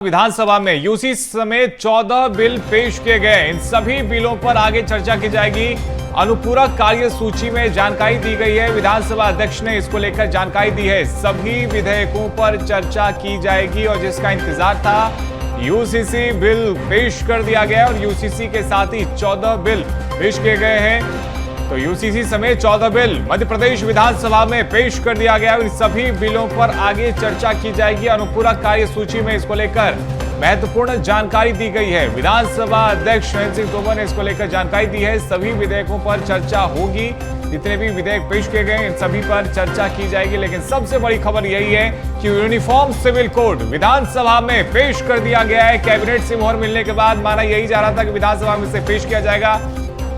विधानसभा में यूसी समेत 14 बिल पेश किए गए। इन सभी बिलों पर आगे चर्चा की जाएगी। अनुपूरक कार्य सूची में जानकारी दी गई है। विधानसभा अध्यक्ष ने इसको लेकर जानकारी दी है। सभी विधेयकों पर चर्चा की जाएगी और जिसका इंतजार था, यूसीसी बिल पेश कर दिया गया और यूसीसी के साथ ही 14 बिल पेश किए गए हैं। तो यूसीसी समेत 14 बिल मध्य प्रदेश विधानसभा में पेश कर दिया गया। इन सभी बिलों पर आगे चर्चा की जाएगी। अनुपूरक कार्य सूची में इसको लेकर महत्वपूर्ण जानकारी दी गई है। विधानसभा अध्यक्ष नरेंद्र सिंह तोमर ने इसको लेकर जानकारी दी है। सभी विधेयकों पर चर्चा होगी। जितने भी विधेयक पेश किए गए इन सभी पर चर्चा की जाएगी। लेकिन सबसे बड़ी खबर यही है कि यूनिफॉर्म सिविल कोड विधानसभा में पेश कर दिया गया है। कैबिनेट से मोहर मिलने के बाद माना यही जा रहा था कि विधानसभा में इसे पेश किया जाएगा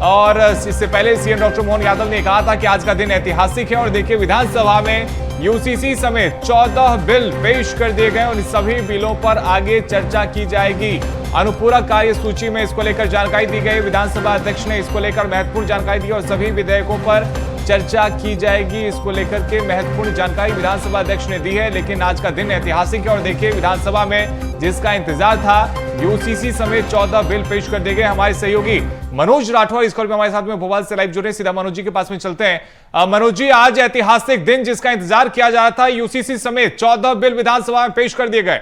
और इससे पहले सीएम डॉक्टर मोहन यादव ने कहा था कि आज का दिन ऐतिहासिक है। और देखिए, विधानसभा में यूसीसी समेत 14 बिल पेश कर दिए गए और इन सभी बिलों पर आगे चर्चा की जाएगी। अनुपूरक कार्य सूची में इसको लेकर जानकारी दी गई। विधानसभा अध्यक्ष ने इसको लेकर महत्वपूर्ण जानकारी दी और सभी विधेयकों पर चर्चा की जाएगी। इसको लेकर के महत्वपूर्ण जानकारी विधानसभा अध्यक्ष ने दी है। लेकिन आज का दिन ऐतिहासिक है और देखिए, विधानसभा में जिसका इंतजार था, यूसीसी समेत 14 बिल पेश कर दिए गए। हमारे सहयोगी मनोज राठौर इस कॉल में हमारे साथ में भोपाल से लाइव जुड़े। सीधा मनोज जी के पास में चलते हैं। मनोज जी, आज ऐतिहासिक दिन जिसका इंतजार किया जा रहा था, यूसीसी समेत 14 बिल विधानसभा में पेश कर दिए गए।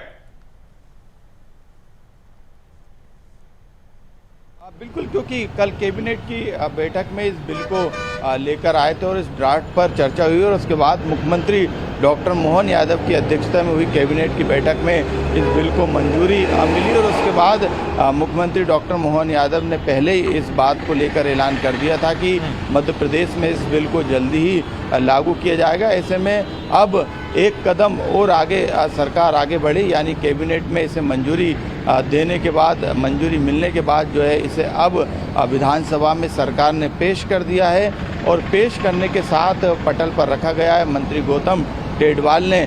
बिल्कुल, क्योंकि कल कैबिनेट की बैठक में इस बिल को लेकर आए थे और इस ड्राफ्ट पर चर्चा हुई और उसके बाद मुख्यमंत्री डॉक्टर मोहन यादव की अध्यक्षता में हुई कैबिनेट की बैठक में इस बिल को मंजूरी मिली और उसके बाद मुख्यमंत्री डॉक्टर मोहन यादव ने पहले ही इस बात को लेकर ऐलान कर दिया था कि मध्य प्रदेश में इस बिल को जल्दी ही लागू किया जाएगा। ऐसे में अब एक कदम और आगे सरकार आगे बढ़ी, यानी कैबिनेट में इसे मंजूरी देने के बाद, मंजूरी मिलने के बाद जो है इसे अब विधानसभा में सरकार ने पेश कर दिया है और पेश करने के साथ पटल पर रखा गया है। मंत्री गौतम टेडवाल ने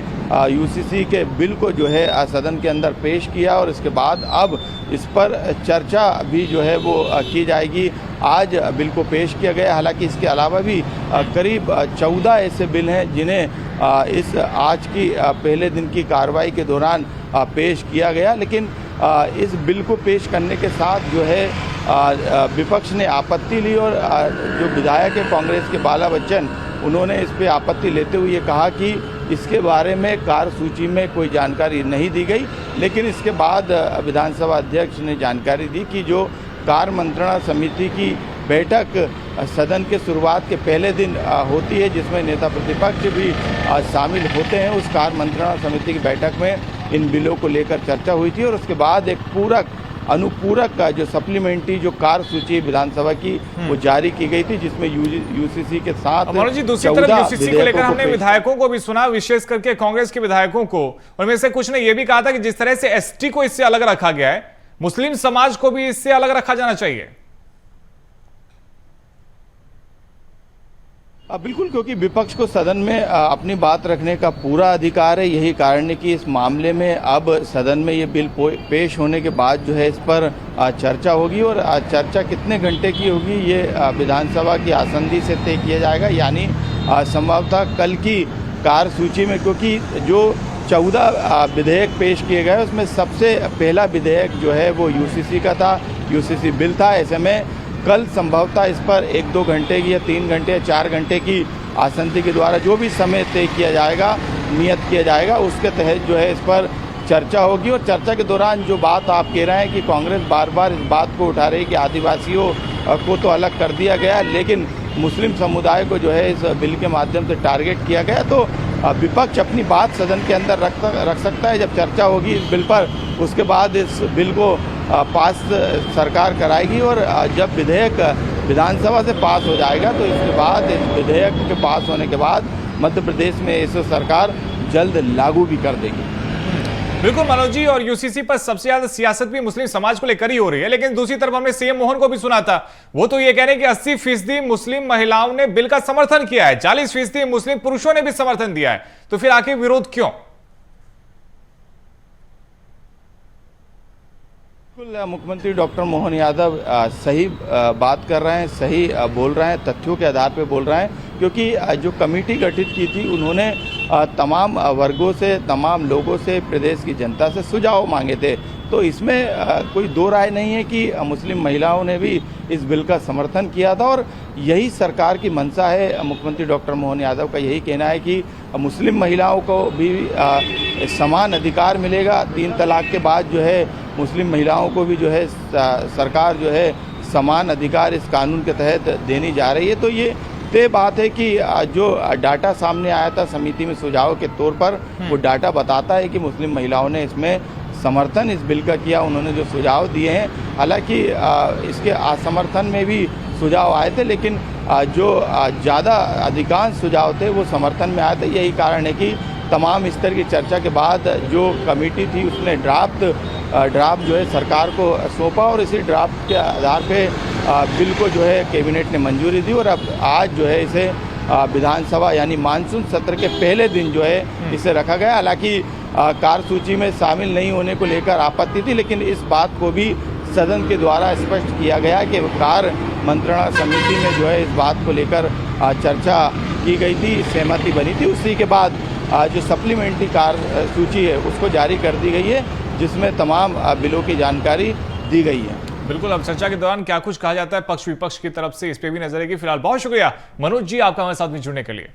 यूसीसी के बिल को जो है सदन के अंदर पेश किया और इसके बाद अब इस पर चर्चा भी जो है वो की जाएगी। आज बिल को पेश किया गया। हालांकि इसके अलावा भी करीब 14 ऐसे बिल हैं जिन्हें इस आज की पहले दिन की कार्रवाई के दौरान पेश किया गया। लेकिन इस बिल को पेश करने के साथ जो है विपक्ष ने आपत्ति ली और जो विधायक है कांग्रेस के बाला बच्चन, उन्होंने इस पे आपत्ति लेते हुए कहा कि इसके बारे में कार्य सूची में कोई जानकारी नहीं दी गई। लेकिन इसके बाद विधानसभा अध्यक्ष ने जानकारी दी कि जो कार्य मंत्रणा समिति की बैठक सदन के शुरुआत के पहले दिन होती है, जिसमें नेता प्रतिपक्ष भी शामिल होते हैं, उस कार्य मंत्रणा समिति की बैठक में इन बिलों को लेकर चर्चा हुई थी और उसके बाद एक पूरक अनुपूरक का जो सप्लीमेंट्री जो कार्य सूची विधानसभा की वो जारी की गई थी, जिसमें यूसीसी के साथ मनोज जी, दूसरी तरफ यूसीसी को लेकर हमने विधायकों को भी सुना, विशेष करके कांग्रेस के विधायकों को, उनमें से कुछ ने यह भी कहा था कि जिस तरह से एसटी को इससे अलग रखा गया है, मुस्लिम समाज को भी इससे अलग रखा जाना चाहिए। बिल्कुल, क्योंकि विपक्ष को सदन में अपनी बात रखने का पूरा अधिकार है। यही कारण है कि इस मामले में अब सदन में ये बिल पेश होने के बाद जो है इस पर चर्चा होगी और चर्चा कितने घंटे की होगी ये विधानसभा की आसंदी से तय किया जाएगा। यानी संभवतः कल की कार्य सूची में, क्योंकि जो 14 विधेयक पेश किए गए उसमें सबसे पहला विधेयक जो है वो यूसीसी का था, यूसीसी बिल था। ऐसे में कल संभवतः इस पर 1-2 घंटे की या 3 घंटे या 4 घंटे की आसंदी के द्वारा जो भी समय तय किया जाएगा, नियत किया जाएगा, उसके तहत जो है इस पर चर्चा होगी। और चर्चा के दौरान जो बात आप कह रहे हैं कि कांग्रेस बार बार इस बात को उठा रही है कि आदिवासियों को तो अलग कर दिया गया, लेकिन मुस्लिम समुदाय को जो है इस बिल के माध्यम से टारगेट किया गया, तो विपक्ष अपनी बात सदन के अंदर रख सकता है। जब चर्चा होगी इस बिल पर, उसके बाद इस बिल को पास सरकार कराएगी और जब विधेयक विधानसभा से पास हो जाएगा तो इसके बाद इस विधेयक के पास होने के बाद मध्य प्रदेश में इसे सरकार जल्द लागू भी कर देगी। बिल्कुल मनोज जी, और यूसीसी पर सबसे ज्यादा सियासत भी मुस्लिम समाज को लेकर ही हो रही है। लेकिन दूसरी तरफ हमने सीएम मोहन को भी सुना था, वो तो ये कह रहे हैं कि 80% मुस्लिम महिलाओं ने बिल का समर्थन किया है, 40% मुस्लिम पुरुषों ने भी समर्थन दिया है, तो फिर आखिर विरोध क्यों? बिल्कुल, मुख्यमंत्री डॉक्टर मोहन यादव सही बात कर रहे हैं, सही बोल रहे हैं, तथ्यों के आधार पर बोल रहे हैं। क्योंकि जो कमेटी गठित की थी उन्होंने तमाम वर्गों से, तमाम लोगों से, प्रदेश की जनता से सुझाव मांगे थे। तो इसमें कोई दो राय नहीं है कि मुस्लिम महिलाओं ने भी इस बिल का समर्थन किया था और यही सरकार की मंशा है। मुख्यमंत्री डॉक्टर मोहन यादव का यही कहना है कि मुस्लिम महिलाओं को भी समान अधिकार मिलेगा। 3 तलाक के बाद जो है मुस्लिम महिलाओं को भी जो है सरकार जो है समान अधिकार इस कानून के तहत देनी जा रही है। तो ये तय बात है कि जो डाटा सामने आया था समिति में सुझाव के तौर पर, वो डाटा बताता है कि मुस्लिम महिलाओं ने इसमें समर्थन इस बिल का किया। उन्होंने जो सुझाव दिए हैं, हालांकि इसके असमर्थन में भी सुझाव आए थे, लेकिन जो ज़्यादा अधिकांश सुझाव थे वो समर्थन में आए थे। यही कारण है कि तमाम स्तर की चर्चा के बाद जो कमेटी थी उसने ड्राफ्ट जो है सरकार को सौंपा और इसी ड्राफ्ट के आधार पे बिल को जो है कैबिनेट ने मंजूरी दी और अब आज जो है इसे विधानसभा यानी मानसून सत्र के पहले दिन जो है इसे रखा गया। हालांकि कार्यसूची में शामिल नहीं होने को लेकर आपत्ति थी, लेकिन इस बात को भी सदन के द्वारा स्पष्ट किया गया कि कार्य मंत्रणा समिति में जो है इस बात को लेकर चर्चा की गई थी, सहमति बनी थी। उसी के बाद जो सप्लीमेंट्री कार्य सूची है उसको जारी कर दी गई है, जिसमें तमाम बिलों की जानकारी दी गई है। बिल्कुल, अब चर्चा के दौरान क्या कुछ कहा जाता है पक्ष विपक्ष की तरफ से, इस पे भी नजर रहेगी। फिलहाल बहुत शुक्रिया मनोज जी आपका हमारे साथ में जुड़ने के लिए।